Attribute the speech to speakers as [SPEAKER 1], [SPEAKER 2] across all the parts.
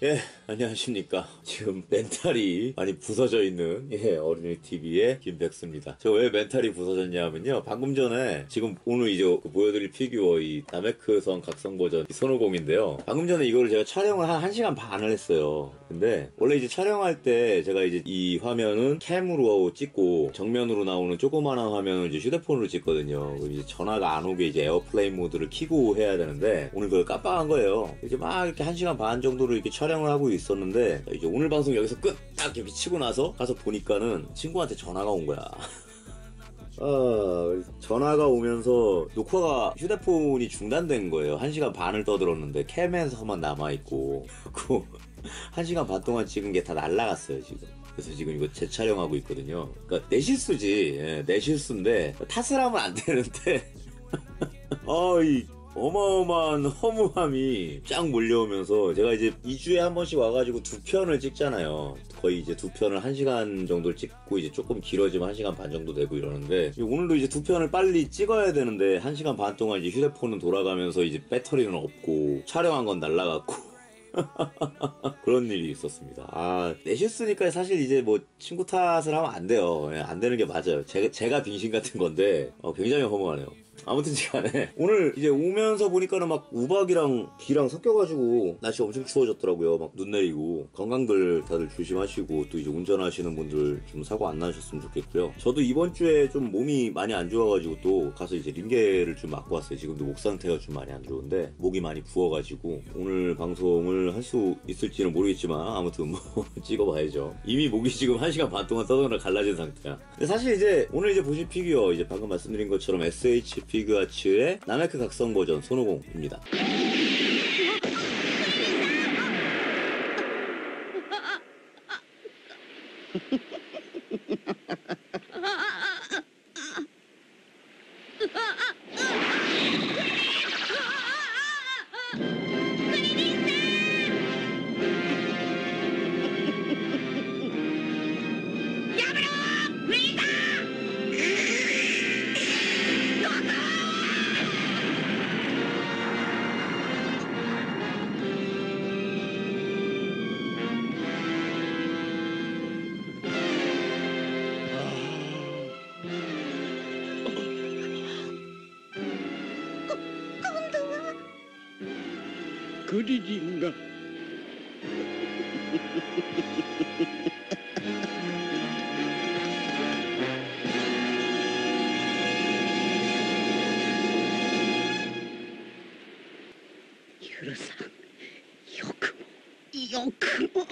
[SPEAKER 1] 예, 안녕하십니까. 지금 멘탈이 많이 부서져 있는, 어린이 TV의 김백수입니다. 저 왜 멘탈이 부서졌냐면요. 방금 전에, 지금 오늘 이제 보여드릴 피규어 이 나메크성 각성 버전 손오공인데요. 방금 전에 이거를 제가 촬영을 한 1시간 반을 했어요. 근데, 원래 이제 촬영할 때 제가 이제 이 화면은 캠으로 찍고, 정면으로 나오는 조그마한 화면을 이제 휴대폰으로 찍거든요. 그럼 이제 전화가 안 오게 이제 에어플레인 모드를 켜고 해야 되는데, 오늘 그걸 깜빡한 거예요. 이제 막 이렇게 1시간 반 정도를 이렇게 촬영을 하고 있었는데 이제 오늘 방송 여기서 끝! 딱 이렇게 치고 나서 가서 보니까는 친구한테 전화가 온 거야. 전화가 오면서 녹화가 휴대폰이 중단된 거예요. 1시간 반을 떠들었는데 캠에서만 남아있고 그 1시간 반 동안 찍은 게 다 날라갔어요 지금. 그래서 지금 이거 재촬영하고 있거든요. 그러니까 내 실수지. 내 실수인데 탓을 하면 안 되는데 이 어마어마한 허무함이 쫙 몰려오면서 제가 이제 2주에 한 번씩 와가지고 2편을 찍잖아요. 거의 이제 2편을 1시간 정도를 찍고 이제 조금 길어지면 1시간 반 정도 되고 이러는데 오늘도 이제 2편을 빨리 찍어야 되는데 1시간 반 동안 이제 휴대폰은 돌아가면서 이제 배터리는 없고 촬영한 건 날라갔고 그런 일이 있었습니다. 내 실수니까 사실 이제 뭐 친구 탓을 하면 안 돼요. 안 되는 게 맞아요. 제가 빙신 같은 건데 굉장히 허무하네요. 아무튼 간에 오늘 이제 오면서 보니까는 막 우박이랑 비랑 섞여가지고 날씨 엄청 추워졌더라고요. 막 눈 내리고 건강들 다들 조심하시고 또 이제 운전하시는 분들 좀 사고 안 나셨으면 좋겠고요. 저도 이번 주에 좀 몸이 많이 안 좋아가지고 또 가서 이제 링게를 좀 맞고 왔어요. 지금도 목 상태가 좀 많이 안 좋은데 목이 많이 부어가지고 오늘 방송을 할 수 있을지는 모르겠지만 아무튼 뭐 찍어봐야죠. 이미 목이 지금 1시간 반 동안 떠드느라 갈라진 상태야. 근데 사실 이제 오늘 이제 보실 피규어 이제 방금 말씀드린 것처럼 SH 피그아츠의 나메크 각성 버전 손오공입니다.
[SPEAKER 2] クリリンが許さん。よくもよくも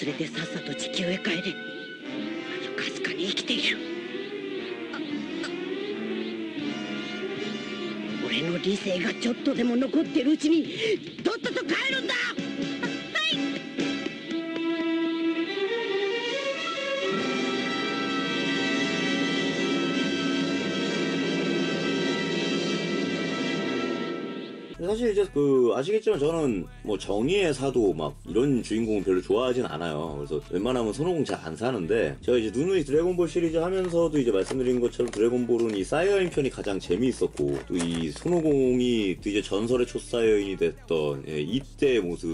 [SPEAKER 2] 連れてさっさと地球へ帰れ。かすかに生きている。俺の理性がちょっとでも残ってるうちにとっとと帰るんだ。
[SPEAKER 1] 사실 이제 아시겠지만 저는 뭐 정의의 사도 막 이런 주인공은 별로 좋아하진 않아요. 그래서 웬만하면 손오공 잘 안 사는데, 제가 이제 누누이 드래곤볼 시리즈 하면서도 이제 말씀드린 것처럼 드래곤볼은 이 사이어인 편이 가장 재미있었고, 또 이 손오공이 또 이제 전설의 초사이어인이 됐던 이때의 모습,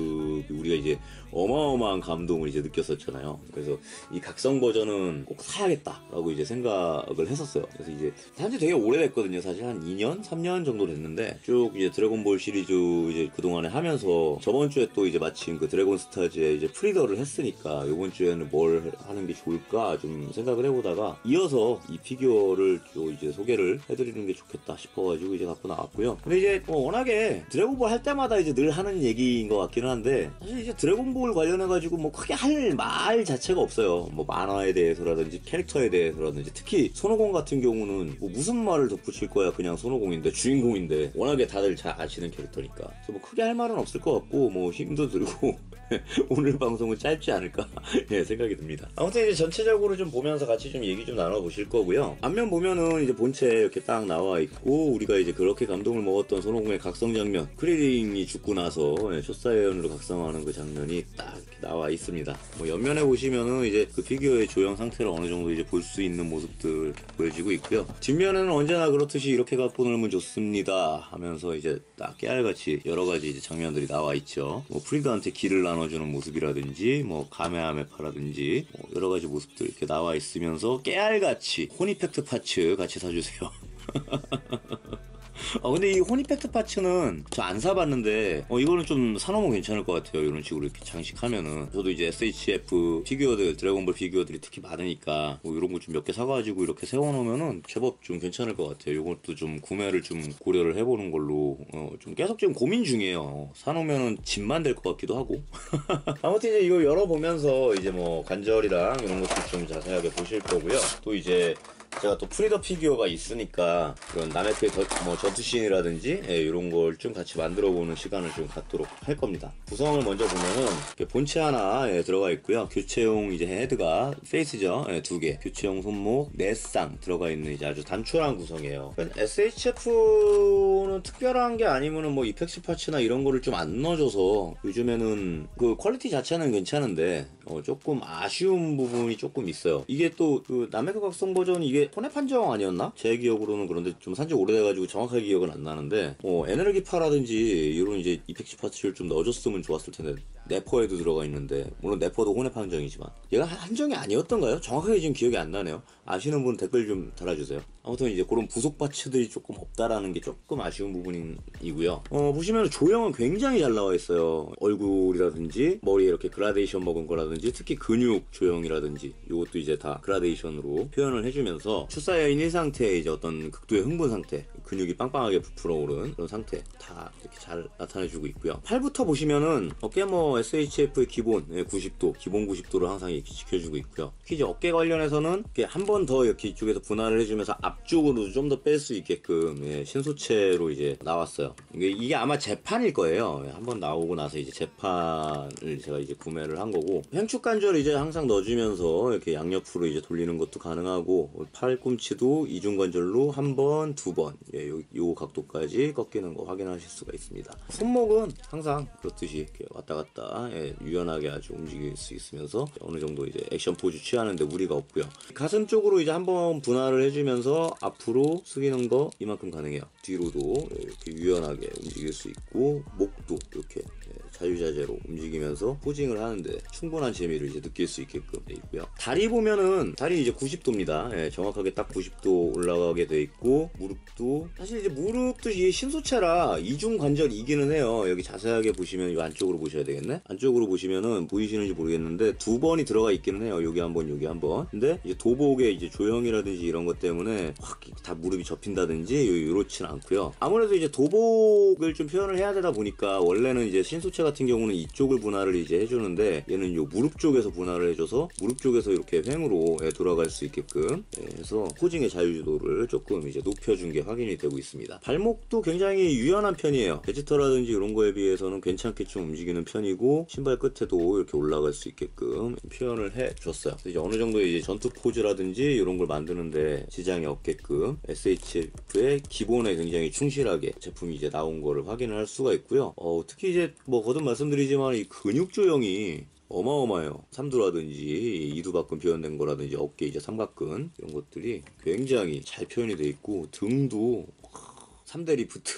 [SPEAKER 1] 우리가 이제 어마어마한 감동을 이제 느꼈었잖아요. 그래서 이 각성 버전은 꼭 사야겠다라고 이제 생각을 했었어요. 그래서 이제 산지 되게 오래됐거든요. 사실 한 2년, 3년 정도 됐는데, 쭉 이제 드래곤볼 시리즈 이제 그동안에 하면서 저번 주에 또 이제 마침 그 드래곤 스타즈에 이제 프리더를 했으니까 이번 주에는 뭘 하는 게 좋을까 좀 생각을 해보다가, 이어서 이 피규어를 또 이제 소개를 해드리는 게 좋겠다 싶어가지고 이제 갖고 나왔고요. 근데 이제 워낙에 드래곤볼 할 때마다 이제 늘 하는 얘기인 것 같기는 한데, 사실 이제 드래곤볼 관련해가지고 뭐 크게 할 말 자체가 없어요. 뭐 만화에 대해서라든지 캐릭터에 대해서라든지, 특히 손오공 같은 경우는 뭐 무슨 말을 덧붙일 거야. 그냥 손오공인데, 주인공인데 워낙에 다들 잘 아시는 캐릭터니까. 그래서 뭐 크게 할 말은 없을 것 같고, 뭐 힘도 들고 오늘 방송은 짧지 않을까 예, 생각이 듭니다. 아무튼 이제 전체적으로 좀 보면서 같이 좀 얘기 좀 나눠보실 거고요. 앞면 보면은 이제 본체 이렇게 딱 나와 있고, 우리가 이제 그렇게 감동을 먹었던 손오공의 각성 장면, 크리링이 죽고 나서 초사이언으로 각성하는 그 장면이 딱 이렇게 나와 있습니다. 뭐 옆면에 보시면은 이제 그 피규어의 조형 상태를 어느 정도 이제 볼 수 있는 모습들 보여지고 있고요. 뒷면에는 언제나 그렇듯이 이렇게 갖고 놀면 좋습니다 하면서 이제 딱 깨알같이 여러 가지 이제 장면들이 나와 있죠. 뭐 프리드한테 길을 나눠주는 모습이라든지, 뭐 가메아메파라든지, 뭐 여러 가지 모습들 이렇게 나와 있으면서 깨알같이 혼이펙트 파츠 같이 사주세요. 근데 이 혼이펙트 파츠는 저 안 사봤는데, 이거는 좀 사놓으면 괜찮을 것 같아요. 이런 식으로 이렇게 장식하면은. 저도 이제 SHF 피규어들, 드래곤볼 피규어들이 특히 많으니까, 뭐 이런 거 좀 몇 개 사가지고 이렇게 세워놓으면은 제법 좀 괜찮을 것 같아요. 이것도 좀 구매를 좀 고려를 해보는 걸로, 좀 계속 지금 고민 중이에요. 사놓으면은 집만 될 것 같기도 하고. 아무튼 이제 이거 열어보면서 이제 뭐 관절이랑 이런 것도 좀 자세하게 보실 거고요. 또 이제 제가 또 프리더 피규어가 있으니까 그런 남의 편 뭐 전투씬이라든지 이런 걸 좀 같이 만들어보는 시간을 좀 갖도록 할 겁니다. 구성을 먼저 보면은 본체 하나 들어가 있고요. 교체용 이제 헤드가 페이스죠. 2개. 교체용 손목 4쌍 들어가 있는 이제 아주 단촐한 구성이에요. SHF는 특별한 게 아니면은 뭐 이펙스 파츠나 이런 거를 좀 안 넣어줘서 요즘에는 그 퀄리티 자체는 괜찮은데 조금 아쉬운 부분이 조금 있어요. 이게 또 그 나메크 각성 버전 이게 혼합 판정 아니었나? 제 기억으로는. 그런데 좀 산지 오래돼가지고 정확하게 기억은 안 나는데, 에너지파라든지 이런 이제 이펙트 파츠를 좀 넣어줬으면 좋았을 텐데. 네퍼에도 들어가 있는데, 물론 네퍼도 혼합 판정이지만 얘가 한정이 아니었던가요? 정확하게 지금 기억이 안 나네요. 아시는 분 댓글 좀 달아주세요. 아무튼 이제 그런 부속 파츠들이 조금 없다라는 게 조금 아쉬운 부분이고요. 보시면 조형은 굉장히 잘 나와 있어요. 얼굴이라든지 머리에 이렇게 그라데이션 먹은 거라든지, 특히 근육 조형이라든지 이것도 이제 다 그라데이션으로 표현을 해주면서 초사이어인 1상태의 이제 어떤 극도의 흥분 상태, 근육이 빵빵하게 부풀어 오른 그런 상태 다 이렇게 잘 나타내주고 있고요. 팔부터 보시면은 어깨 뭐 SHF의 기본 90도, 기본 90도를 항상 이렇게 지켜주고 있고요. 특히 이제 어깨 관련해서는 이렇게 한 번 더 이렇게 이쪽에서 분할을 해주면서 앞쪽으로 좀 더 뺄 수 있게끔 신소체로 이제 나왔어요. 이게 아마 재판일 거예요. 한번 나오고 나서 이제 재판을 제가 이제 구매를 한 거고, 횡축 관절을 이제 항상 넣어주면서 이렇게 양옆으로 이제 돌리는 것도 가능하고, 팔꿈치도 이중 관절로 한 번, 두 번, 요 각도까지 꺾이는 거 확인하실 수가 있습니다. 손목은 항상 그렇듯이 이렇게 왔다 갔다 유연하게 아주 움직일 수 있으면서 어느 정도 이제 액션 포즈 취하는데 무리가 없고요. 가슴 쪽으로 이제 한번 분할을 해주면서 앞으로 숙이는 거 이만큼 가능해요. 뒤로도 이렇게 유연하게 움직일 수 있고, 목도 이렇게 자유자재로 움직이면서 포징을 하는데 충분한 재미를 이제 느낄 수 있게끔 돼 있고요. 다리 보면은 다리 이제 90도입니다. 정확하게 딱 90도 올라가게 돼 있고, 무릎도 사실 이제 무릎도 이게 신소체라 이중 관절이기는 해요. 여기 자세하게 보시면 이 안쪽으로 보셔야 되겠네. 안쪽으로 보시면은 보이시는지 모르겠는데 2번이 들어가 있기는 해요. 여기 한 번, 여기 한 번. 근데 이제 도복의 이제 조형이라든지 이런 것 때문에 확 다 무릎이 접힌다든지 이렇진 않고요. 아무래도 이제 도복을 좀 표현을 해야 되다 보니까 원래는 이제 신소체가 같은 경우는 이쪽을 분할을 이제 해주는데 얘는 요 무릎 쪽에서 분할을 해줘서 무릎 쪽에서 이렇게 횡으로 돌아갈 수 있게끔 해서 포징의 자유도를 조금 이제 높여준 게 확인이 되고 있습니다. 발목도 굉장히 유연한 편이에요. 베지터라든지 이런 거에 비해서는 괜찮게 좀 움직이는 편이고 신발 끝에도 이렇게 올라갈 수 있게끔 표현을 해줬어요. 이제 어느 정도 이제 전투 포즈라든지 이런 걸 만드는데 지장이 없게끔 SHF의 기본에 굉장히 충실하게 제품이 이제 나온 거를 확인을 할 수가 있고요. 특히 이제 뭐 거듭 말씀드리지만 이 근육 조형이 어마어마해요. 삼두라든지 이두박근 표현된 거라든지 어깨 이제 삼각근 이런 것들이 굉장히 잘 표현이 돼 있고 등도 3대 리프트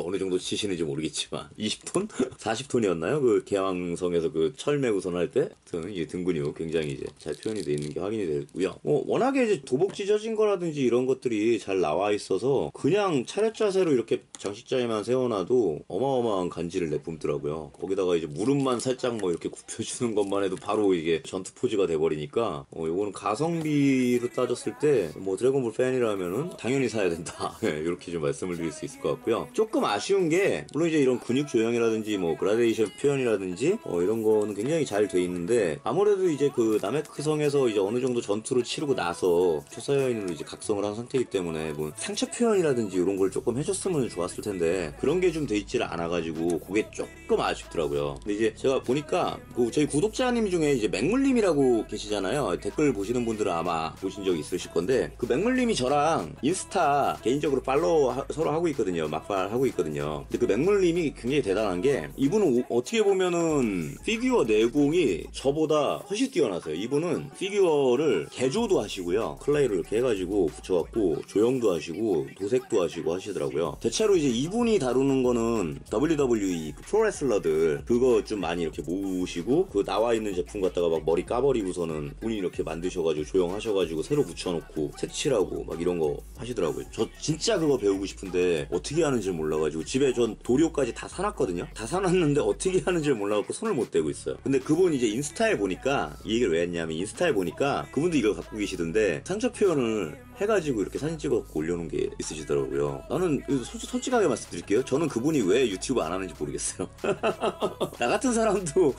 [SPEAKER 1] 어느 정도 치시는지 모르겠지만 20톤? 40톤이었나요? 그 개왕성에서 그 철매 우선할 때 이 등 근육 굉장히 이제 잘 표현이 되어 있는 게 확인이 됐고요. 워낙에 이제 도복 찢어진 거라든지 이런 것들이 잘 나와 있어서 그냥 차렷 자세로 이렇게 장식장에만 세워놔도 어마어마한 간지를 내뿜더라고요. 거기다가 이제 무릎만 살짝 뭐 이렇게 굽혀주는 것만 해도 바로 이게 전투 포즈가 돼버리니까 요거는 가성비로 따졌을 때 뭐 드래곤볼 팬이라면은 당연히 사야 된다. 이렇게 좀 말씀을 드릴 수 있을 것 같고요. 조금 아쉬운 게 물론 이제 이런 근육 조형이라든지 뭐 그라데이션 표현이라든지 이런 거는 굉장히 잘 돼 있는데 아무래도 이제 그 나메크성에서 이제 어느 정도 전투를 치르고 나서 초사여인으로 이제 각성을 한 상태이기 때문에 뭐 상처 표현이라든지 이런 걸 조금 해줬으면 좋았을 텐데 그런 게 좀 돼 있지를 않아가지고 그게 조금 아쉽더라고요. 근데 이제 제가 보니까 저희 구독자님 중에 이제 맥물님이라고 계시잖아요. 댓글 보시는 분들은 아마 보신 적 있으실 건데 그 맥물님이 저랑 인스타 개인적으로 팔로우 서로 하고 있거든요. 막팔 하고 있거든요. 근데 그 맥물님이 굉장히 대단한 게 이분은 어떻게 보면은 피규어 내공이 저보다 훨씬 뛰어나세요. 이분은 피규어를 개조도 하시고요. 클레이를 이렇게 해가지고 붙여갖고 조형도 하시고 도색도 하시고 하시더라고요. 대체로 이제 이분이 다루는 거는 WWE 그 프로레슬러들 그거 좀 많이 이렇게 모으시고 그 나와 있는 제품 갖다가 막 머리 까버리고서는 본인이 이렇게 만드셔가지고 조형하셔가지고 새로 붙여놓고 색칠하고 막 이런 거 하시더라고요. 저 진짜 그거 배우고 싶은데 어떻게 하는지 몰라가지고 집에 전 도료까지 다 사놨거든요. 다 사놨는데 어떻게 하는지 몰라갖고 손을 못 대고 있어요. 근데 그분 이제 인스타에 보니까 이 얘기를 왜 했냐면 인스타에 보니까 그분도 이걸 갖고 계시던데 상처 표현을 해가지고 이렇게 사진 찍어갖고 올려놓은 게 있으시더라고요. 나는 솔직하게 말씀드릴게요. 저는 그분이 왜 유튜브 안 하는지 모르겠어요. 나 같은 사람도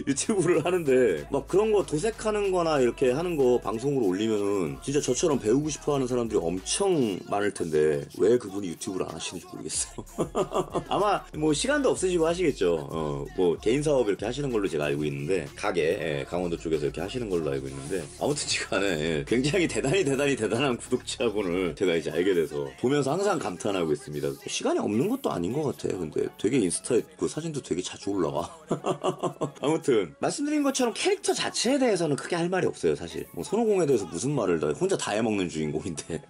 [SPEAKER 1] 유튜브를 하는데 막 그런 거 도색하는 거나 이렇게 하는 거 방송으로 올리면은 진짜 저처럼 배우고 싶어 하는 사람들이 엄청 많을 텐데 왜 그분이 유튜브를 안 하시는지 모르겠어요. 아마 뭐 시간도 없으시고 하시겠죠. 뭐 개인 사업 이렇게 하시는 걸로 제가 알고 있는데 가게 강원도 쪽에서 이렇게 하시는 걸로 알고 있는데 아무튼 간에 굉장히 대단한 구독자분을 제가 이제 알게 돼서 보면서 항상 감탄하고 있습니다. 시간이 없는 것도 아닌 것 같아. 근데 되게 인스타에 그 사진도 되게 자주 올라와. 아무튼 말씀드린 것처럼 캐릭터 자체에 대해서는 크게 할 말이 없어요. 사실 뭐 손오공에 대해서 무슨 말을 다 혼자 다 해먹는 주인공인데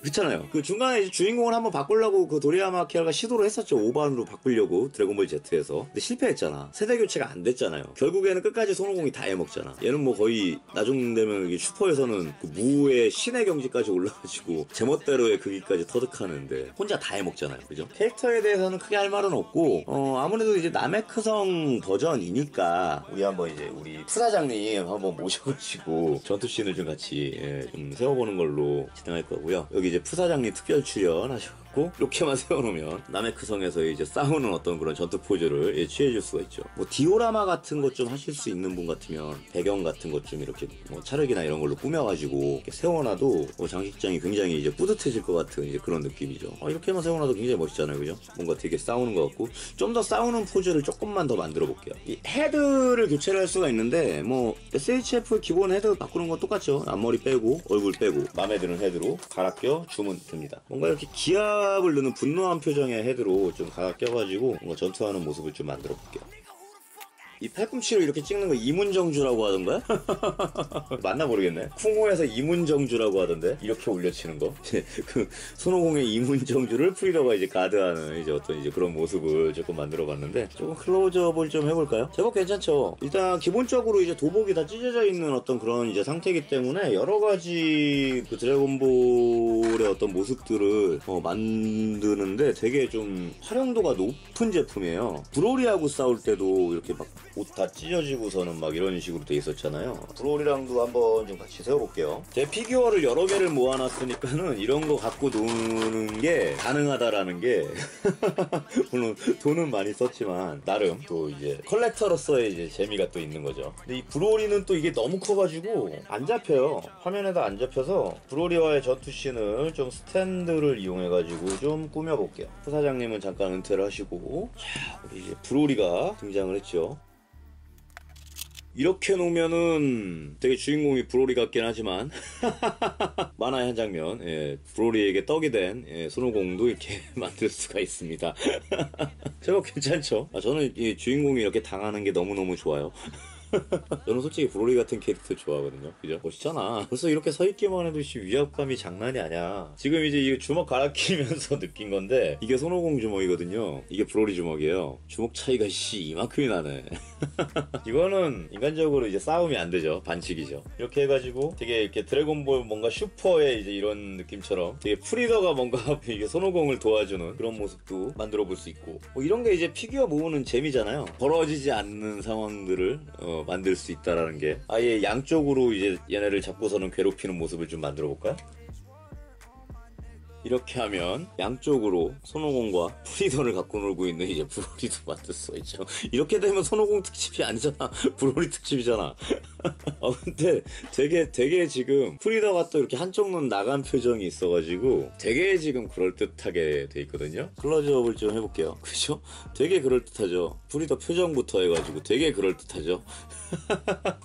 [SPEAKER 1] 그렇잖아요. 그 중간에 이제 주인공을 한번 바꾸려고 그 도리야마 키아가 시도를 했었죠. 5반으로 바꾸려고 드래곤볼 Z에서. 근데 실패했잖아. 세대 교체가 안 됐잖아요. 결국에는 끝까지 손오공이 다 해먹잖아. 얘는 뭐 거의 나중 되면 슈퍼에서는 그 무의 신의 경지까지 올라가지고 제멋대로의 크기까지 터득하는데 혼자 다 해먹잖아요. 그죠? 캐릭터에 대해서는 크게 할 말은 없고 아무래도 이제 나메크성 버전이니까 우리 한번 이제 우리 푸사장님 한번 모셔가지고 전투씬을 좀 같이 좀 세워보는 걸로 진행할 거고요. 여기 이제 푸사장님 특별 출연하셔 이렇게만 세워놓으면 나메크성에서 이제 싸우는 어떤 그런 전투 포즈를 취해줄 수가 있죠. 뭐 디오라마 같은 것 좀 하실 수 있는 분 같으면 배경 같은 것 좀 이렇게 뭐 차력이나 이런 걸로 꾸며가지고 이렇게 세워놔도 장식장이 굉장히 이제 뿌듯해질 것 같은 이제 그런 느낌이죠. 이렇게만 세워놔도 굉장히 멋있잖아요, 그죠? 뭔가 되게 싸우는 것 같고 좀 더 싸우는 포즈를 조금만 더 만들어 볼게요. 이 헤드를 교체를 할 수가 있는데 뭐 SHF 기본 헤드 바꾸는 건 똑같죠. 앞머리 빼고 얼굴 빼고 마음에 드는 헤드로 갈아 껴 주면 됩니다. 뭔가 이렇게 기압을 넣는 분노한 표정의 헤드로 좀 갈아 껴가지고 뭔가 전투하는 모습을 좀 만들어 볼게요. 이 팔꿈치로 이렇게 찍는 거 이문정주라고 하던가요? 맞나 모르겠네. 쿵호에서 이문정주라고 하던데 이렇게 올려치는 거. 그 손오공의 이문정주를 프리더가 이제 가드하는 이제 어떤 이제 그런 모습을 조금 만들어봤는데 조금 클로즈업을 좀 해볼까요? 제법 괜찮죠. 일단 기본적으로 이제 도복이 다 찢어져 있는 어떤 그런 이제 상태이기 때문에 여러 가지 그 드래곤볼의 어떤 모습들을 만드는데 되게 좀 활용도가 높은 제품이에요. 브로리하고 싸울 때도 이렇게 막 옷 다 찢어지고서는 막 이런 식으로 돼 있었잖아요. 브로리랑도 한번 좀 같이 세워볼게요. 제 피규어를 여러 개를 모아놨으니까는 이런 거 갖고 노는 게 가능하다라는 게 물론 돈은 많이 썼지만 나름 또 이제 컬렉터로서의 이제 재미가 또 있는 거죠. 근데 이 브로리는 또 이게 너무 커가지고 안 잡혀요. 화면에다 안 잡혀서 브로리와의 전투씬을 좀 스탠드를 이용해가지고 좀 꾸며볼게요. 부사장님은 잠깐 은퇴를 하시고, 자, 우리 이제 브로리가 등장을 했죠. 이렇게 놓으면은 되게 주인공이 브로리 같긴 하지만 만화의 한 장면, 예, 브로리에게 떡이 된 손오공도 이렇게 만들 수가 있습니다. 제법 괜찮죠? 저는 이 주인공이 이렇게 당하는 게 너무너무 좋아요. 저는 솔직히 브로리 같은 캐릭터 좋아하거든요. 그죠? 멋있잖아. 벌써 이렇게 서있기만 해도 위압감이 장난이 아니야. 지금 이제 이 주먹 갈아 끼면서 느낀 건데, 이게 손오공 주먹이거든요. 이게 브로리 주먹이에요. 주먹 차이가 이만큼이 나네. 이거는 인간적으로 이제 싸움이 안 되죠. 반칙이죠. 이렇게 해가지고 되게 이렇게 드래곤볼 뭔가 슈퍼의 이제 이런 느낌처럼 되게 프리더가 뭔가 이게 손오공을 도와주는 그런 모습도 만들어 볼 수 있고, 뭐 이런 게 이제 피규어 모으는 재미잖아요. 벌어지지 않는 상황들을 만들 수 있다라는 게, 아예 양쪽으로 이제 얘네를 잡고서는 괴롭히는 모습을 좀 만들어 볼까요? 이렇게 하면 양쪽으로 손오공과 프리더를 갖고 놀고 있는 이제 브로리도 만들 수가 있죠. 이렇게 되면 손오공 특집이 아니잖아. 브로리 특집이잖아. 근데 되게 지금 프리더가 또 이렇게 한쪽 눈 나간 표정이 있어가지고 되게 지금 그럴듯하게 돼 있거든요. 클로즈업을 좀 해볼게요. 그죠? 되게 그럴듯하죠. 프리더 표정부터 해가지고 되게 그럴듯하죠.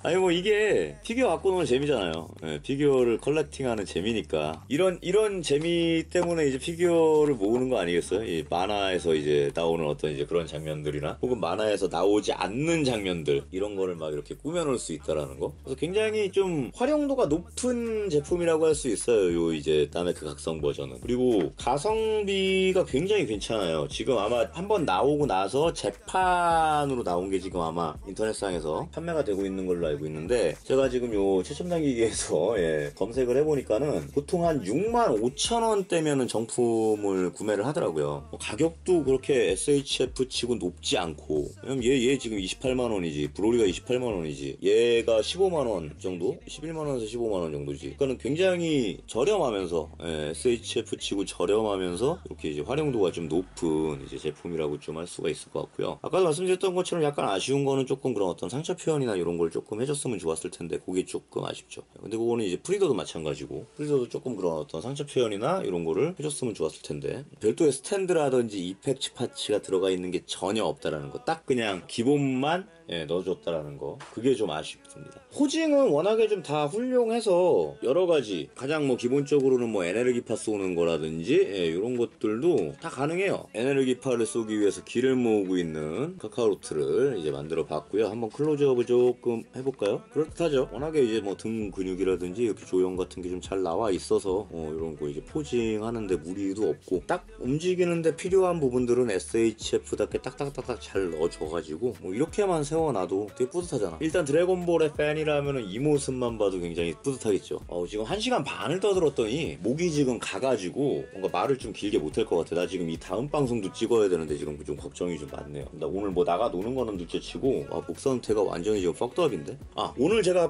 [SPEAKER 1] 아니 뭐 이게 피규어 갖고 노는 재미잖아요. 네, 피규어를 컬렉팅하는 재미니까 이런 재미 때문에 이제 피규어를 모으는 거 아니겠어요? 이 만화에서 이제 나오는 어떤 이제 그런 장면들이나 혹은 만화에서 나오지 않는 장면들, 이런 거를 막 이렇게 꾸며놓을 수 있다라는 거. 그래서 굉장히 좀 활용도가 높은 제품이라고 할 수 있어요. 요 이제 나메크 각성 버전은. 그리고 가성비가 굉장히 괜찮아요. 지금 아마 한번 나오고 나서 재판으로 나온 게 지금 아마 인터넷상에서 판매가 되고 있는 걸로 알고 있는데, 제가 지금 요 최첨단기기에서 검색을 해보니까는 보통 한 65,000원대면은 정품을 구매를 하더라고요. 가격도 그렇게 SHF 치고 높지 않고, 왜냐면 얘 지금 28만원이지, 브로리가 28만원이지, 얘가 15만원 정도? 11만원에서 15만원 정도지. 그러니까는 굉장히 저렴하면서, SHF 치고 저렴하면서 이렇게 이제 활용도가 좀 높은 이제 제품이라고 좀 할 수가 있을 것 같고요. 아까도 말씀드렸던 것처럼 약간 아쉬운 거는 조금 그런 어떤 상처 표현이나 이런 걸 조금 해줬으면 좋았을 텐데, 그게 조금 아쉽죠. 근데 그거는 이제 프리더도 마찬가지고, 프리더도 조금 그런 어떤 상처 표현이나 이런 거를 해줬으면 좋았을 텐데, 별도의 스탠드라든지 이펙트 파츠가 들어가 있는 게 전혀 없다라는 거, 딱 그냥 기본만 넣어줬다라는 거, 그게 좀 아쉽습니다. 포징은 워낙에 좀 다 훌륭해서 여러 가지, 가장 뭐 기본적으로는 뭐 에네르기파 쏘는 거라든지 이런 것들도 다 가능해요. 에네르기파를 쏘기 위해서 기를 모으고 있는 카카로트를 이제 만들어 봤고요. 한번 클로즈업을 조금 해볼까요? 그렇다죠. 워낙에 이제 뭐 등 근육이라든지 이렇게 조형 같은 게 좀 잘 나와 있어서 이런 거 이제 포징하는데 무리도 없고, 딱 움직이는데 필요한 부분들은 SHF답게 딱딱딱딱 잘 넣어줘가지고 뭐 이렇게만 세워놔도 되게 뿌듯하잖아. 일단 드래곤볼의 팬이라면은 이 모습만 봐도 굉장히 뿌듯하겠죠. 지금 1시간 반을 떠들었더니 목이 지금 가가지고 뭔가 말을 좀 길게 못할 것 같아. 나 지금 이 다음 방송도 찍어야 되는데 지금 좀 걱정이 좀 많네요. 나 오늘 뭐 나가 노는 거는 둘째치고 목 상태가 완전히 지금 퍽드업인데. 오늘 제가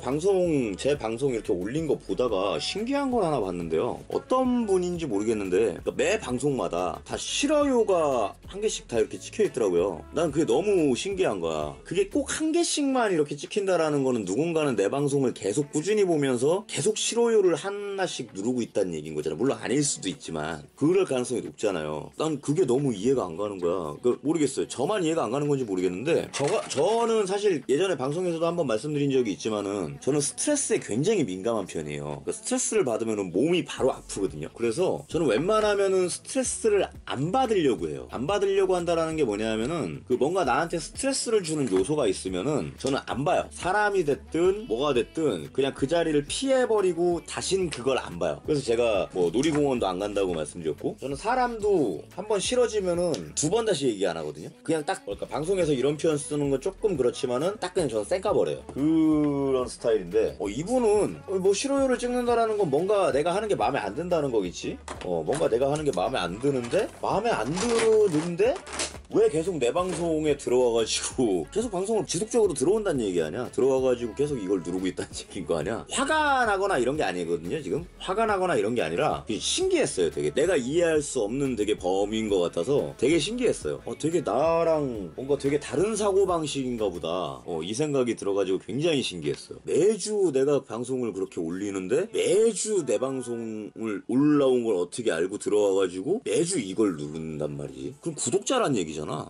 [SPEAKER 1] 제 방송 이렇게 올린 거 보다가 신기한 걸 하나 봤는데요. 어떤 분인지 모르겠는데, 그러니까 매 방송마다 다 싫어요가 한 개씩 다 이렇게 찍혀 있더라고요. 난 그게 너무 신기한 거야. 그게 꼭 한 개씩만 이렇게 찍힌다라는 거는 누군가는 내 방송을 계속 꾸준히 보면서 계속 싫어요를 하나씩 누르고 있다는 얘기인 거잖아. 물론 아닐 수도 있지만 그럴 가능성이 높잖아요. 난 그게 너무 이해가 안 가는 거야. 모르겠어요. 저만 이해가 안 가는 건지 모르겠는데, 저는 사실 예전에 방송에서도 한번 말씀드린 적이 있지만은 저는 스트레스에 굉장히 민감한 편이에요. 그러니까 스트레스를 받으면 몸이 바로 아프거든요. 그래서 저는 웬만하면은 스트레스를 안 받으려고 해요. 안 받으려고 한다라는 게 뭐냐면은, 그 뭔가 나한테 스트레스를 주는 요소가 있으면은 저는 안 봐요. 사람이 됐든 뭐가 됐든 그냥 그 자리를 피해버리고 다신 그걸 안 봐요. 그래서 제가 뭐 놀이공원도 안 간다고 말씀드렸고, 저는 사람도 한번 싫어지면은 두 번 다시 얘기 안 하거든요. 그냥 딱 그러니까 방송에서 이런 표현 쓰는 건 조금 그렇지만은 딱 그냥 저는 쌩까버려요. 그런 스타일인데, 이분은 뭐 싫어요를 찍는다라는 건 뭔가 내가 하는 게 마음에 안 든다는 거겠지. 뭔가 내가 하는 게 마음에 안 드는데 왜 계속 내 방송에 들어와가지고 계속 방송을 지속적으로 들어온다는 얘기 아니야? 들어와가지고 계속 이걸 누르고 있다는 얘기인 거 아니야? 화가 나거나 이런 게 아니거든요 지금. 화가 나거나 이런 게 아니라 신기했어요. 되게 내가 이해할 수 없는 되게 범위인 것 같아서 되게 신기했어요. 되게 나랑 뭔가 되게 다른 사고방식인가 보다, 이 생각이 들어가지고 굉장히 신기했어요. 매주 내가 방송을 그렇게 올리는데 매주 내 방송을 올라온 걸 어떻게 알고 들어와가지고 매주 이걸 누른단 말이지. 그럼 구독자란 얘기잖아.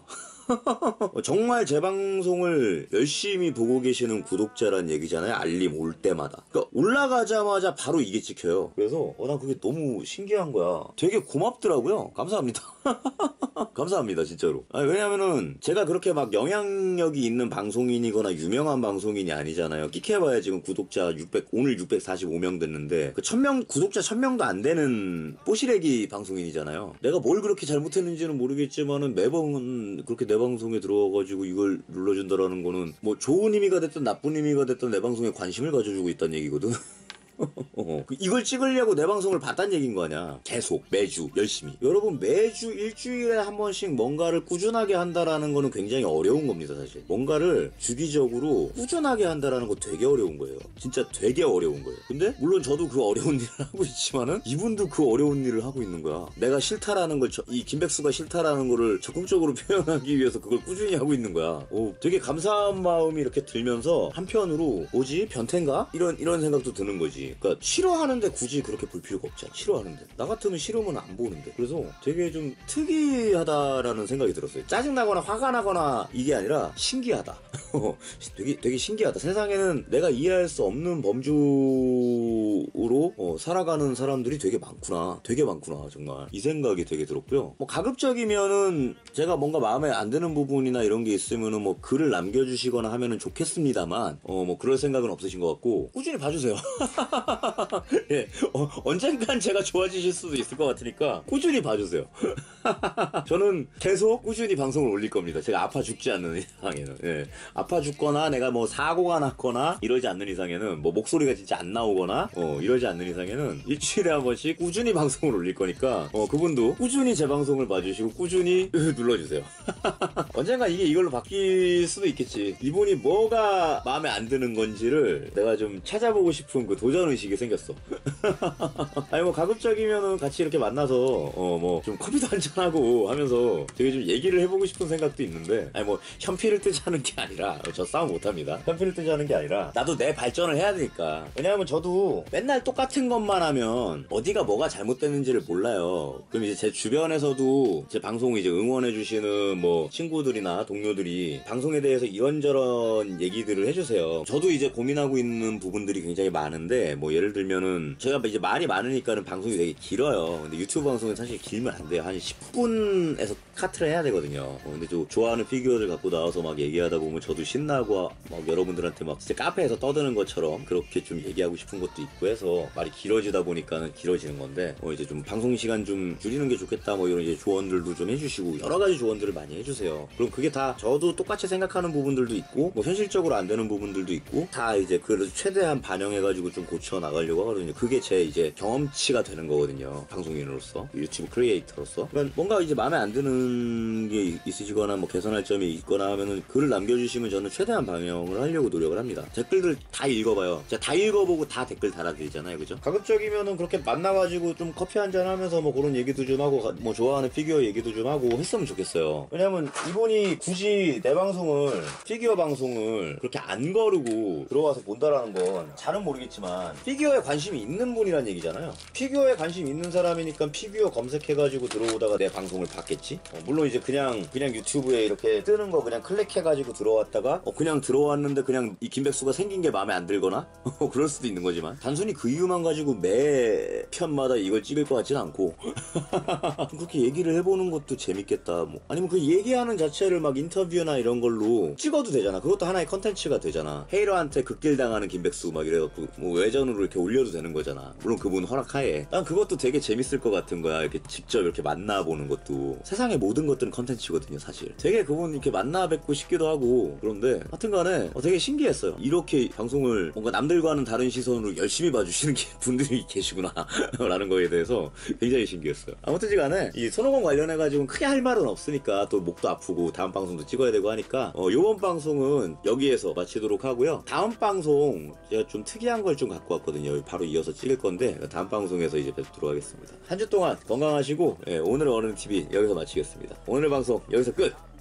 [SPEAKER 1] 정말 제 방송을 열심히 보고 계시는 구독자란 얘기잖아요. 알림 올 때마다. 그러니까 올라가자마자 바로 이게 찍혀요. 그래서 난 그게 너무 신기한 거야. 되게 고맙더라고요. 감사합니다. 감사합니다 진짜로. 왜냐면은 제가 그렇게 막 영향력이 있는 방송인이거나 유명한 방송인이 아니잖아요. 끽해봐야 지금 구독자 600, 오늘 645명 됐는데 그 1000명, 구독자 1000명도 안 되는 뽀시래기 방송인이잖아요. 내가 뭘 그렇게 잘못했는지는 모르겠지만은 매번 그렇게 내 방송에 들어와가지고 이걸 눌러준다라는 거는 뭐 좋은 의미가 됐든 나쁜 의미가 됐든 내 방송에 관심을 가져주고 있다는 얘기거든. 이걸 찍으려고 내 방송을 봤단 얘기인 거 아니야. 계속 매주 열심히. 여러분 매주 일주일에 한 번씩 뭔가를 꾸준하게 한다라는 거는 굉장히 어려운 겁니다. 사실 뭔가를 주기적으로 꾸준하게 한다라는 거 되게 어려운 거예요. 진짜 되게 어려운 거예요. 근데 물론 저도 그 어려운 일을 하고 있지만은 이분도 그 어려운 일을 하고 있는 거야. 내가 싫다라는 걸, 이 김백수가 싫다라는 거를 적극적으로 표현하기 위해서 그걸 꾸준히 하고 있는 거야. 되게 감사한 마음이 이렇게 들면서 한편으로 뭐지 변태인가? 이런 생각도 드는 거지. 그러니까 싫어하는데 굳이 그렇게 볼 필요가 없잖아. 싫어하는데 나 같으면 싫으면 안 보는데. 그래서 되게 좀 특이하다라는 생각이 들었어요. 짜증나거나 화가 나거나 이게 아니라 신기하다. 되게 신기하다. 세상에는 내가 이해할 수 없는 범주로 살아가는 사람들이 되게 많구나. 되게 많구나 정말. 이 생각이 되게 들었고요. 뭐 가급적이면은 제가 뭔가 마음에 안 드는 부분이나 이런 게 있으면은 뭐 글을 남겨주시거나 하면은 좋겠습니다만 뭐 그럴 생각은 없으신 것 같고 꾸준히 봐주세요. 예, 언젠간 제가 좋아지실 수도 있을 것 같으니까 꾸준히 봐주세요. 저는 계속 꾸준히 방송을 올릴 겁니다. 제가 아파 죽지 않는 이상에는. 예, 아파 죽거나 내가 뭐 사고가 났거나 이러지 않는 이상에는, 뭐 목소리가 진짜 안 나오거나 이러지 않는 이상에는 일주일에 한 번씩 꾸준히 방송을 올릴 거니까 그분도 꾸준히 제 방송을 봐주시고 꾸준히 눌러주세요. 언젠가 이게 이걸로 바뀔 수도 있겠지. 이분이 뭐가 마음에 안 드는 건지를 내가 좀 찾아보고 싶은 그 도전의식이 생겼어. 아니 뭐 가급적이면은 같이 이렇게 만나서 뭐 좀 커피도 한잔하고 하면서 되게 좀 얘기를 해보고 싶은 생각도 있는데, 아니 뭐 현피를 뜨자는 게 아니라, 저 싸움 못합니다. 현피를 뜨자는 게 아니라 나도 내 발전을 해야 되니까. 왜냐하면 저도 맨날 똑같은 것만 하면 어디가 뭐가 잘못됐는지를 몰라요. 그럼 이제 제 주변에서도 제 방송을 이제 응원해주시는 뭐 친구들이나 동료들이 방송에 대해서 이런저런 얘기들을 해주세요. 저도 이제 고민하고 있는 부분들이 굉장히 많은데, 뭐 예를 들면은 제가 이제 말이 많으니까는 방송이 되게 길어요. 근데 유튜브 방송은 사실 길면 안 돼요. 한 10분에서 카트를 해야 되거든요. 근데 또 좋아하는 피규어를 갖고 나와서 막 얘기하다 보면 저도 신나고 막 여러분들한테 막 진짜 카페에서 떠드는 것처럼 그렇게 좀 얘기하고 싶은 것도 있고 해서 말이 길어지다 보니까는 길어지는 건데, 이제 좀 방송 시간 좀 줄이는 게 좋겠다 뭐 이런 이제 조언들도 좀 해주시고 여러 가지 조언들을 많이 해주세요. 그럼 그게 다 저도 똑같이 생각하는 부분들도 있고 뭐 현실적으로 안 되는 부분들도 있고 다 이제 그래도 최대한 반영해가지고 좀 고쳐 나가려고 하거든요. 그게 제 이제 경험치가 되는 거거든요. 방송인으로서, 유튜브 크리에이터로서. 그러니까 뭔가 이제 마음에 안 드는 게 있으시거나 뭐 개선할 점이 있거나 하면은 글을 남겨주시면 저는 최대한 반영을 하려고 노력을 합니다. 댓글들 다 읽어봐요. 제가 다 읽어보고 다 댓글 달아드리잖아요. 그죠? 가급적이면은 그렇게 만나가지고 좀 커피 한잔 하면서 뭐 그런 얘기도 좀 하고 뭐 좋아하는 피규어 얘기도 좀 하고 했으면 좋겠어요. 왜냐면 이분이 굳이 내 방송을, 피규어 방송을 그렇게 안 거르고 들어와서 본다라는 건 잘은 모르겠지만 피규어에 관심이 있는 분이란 얘기잖아요. 피규어에 관심 있는 사람이니까 피규어 검색해가지고 들어오다가 내 방송을 봤겠지? 물론 이제 그냥 유튜브에 이렇게 뜨는 거 그냥 클릭해가지고 들어왔다가 그냥 들어왔는데 그냥 이 김백수가 생긴 게 마음에 안 들거나 그럴 수도 있는 거지만, 단순히 그 이유만 가지고 매 편마다 이걸 찍을 것 같진 않고 그렇게 얘기를 해보는 것도 재밌겠다. 뭐 아니면 그 얘기하는 자체를 막 인터뷰나 이런 걸로 찍어도 되잖아. 그것도 하나의 컨텐츠가 되잖아. 헤이러한테 극딜 당하는 김백수 막 이래갖고 뭐 왜 계정으로 이렇게 올려도 되는 거잖아. 물론 그분 허락하에. 난 그것도 되게 재밌을 것 같은 거야. 이렇게 직접 이렇게 만나보는 것도. 세상의 모든 것들은 컨텐츠거든요, 사실. 되게 그분 이렇게 만나 뵙고 싶기도 하고. 그런데 하여튼간에 되게 신기했어요. 이렇게 방송을 뭔가 남들과는 다른 시선으로 열심히 봐주시는 분들이 계시구나 라는 거에 대해서 굉장히 신기했어요. 아무튼 간에 이 손오공 관련해가지고 크게 할 말은 없으니까 또 목도 아프고 다음 방송도 찍어야 되고 하니까 요번 방송은 여기에서 마치도록 하고요. 다음 방송 제가 좀 특이한 걸 좀 갖고 왔거든요. 바로 이어서 찍을 건데 다음 방송에서 이제 뵙도록 하겠습니다. 한 주 동안 건강하시고 오늘의 어른TV 여기서 마치겠습니다. 오늘 방송 여기서 끝!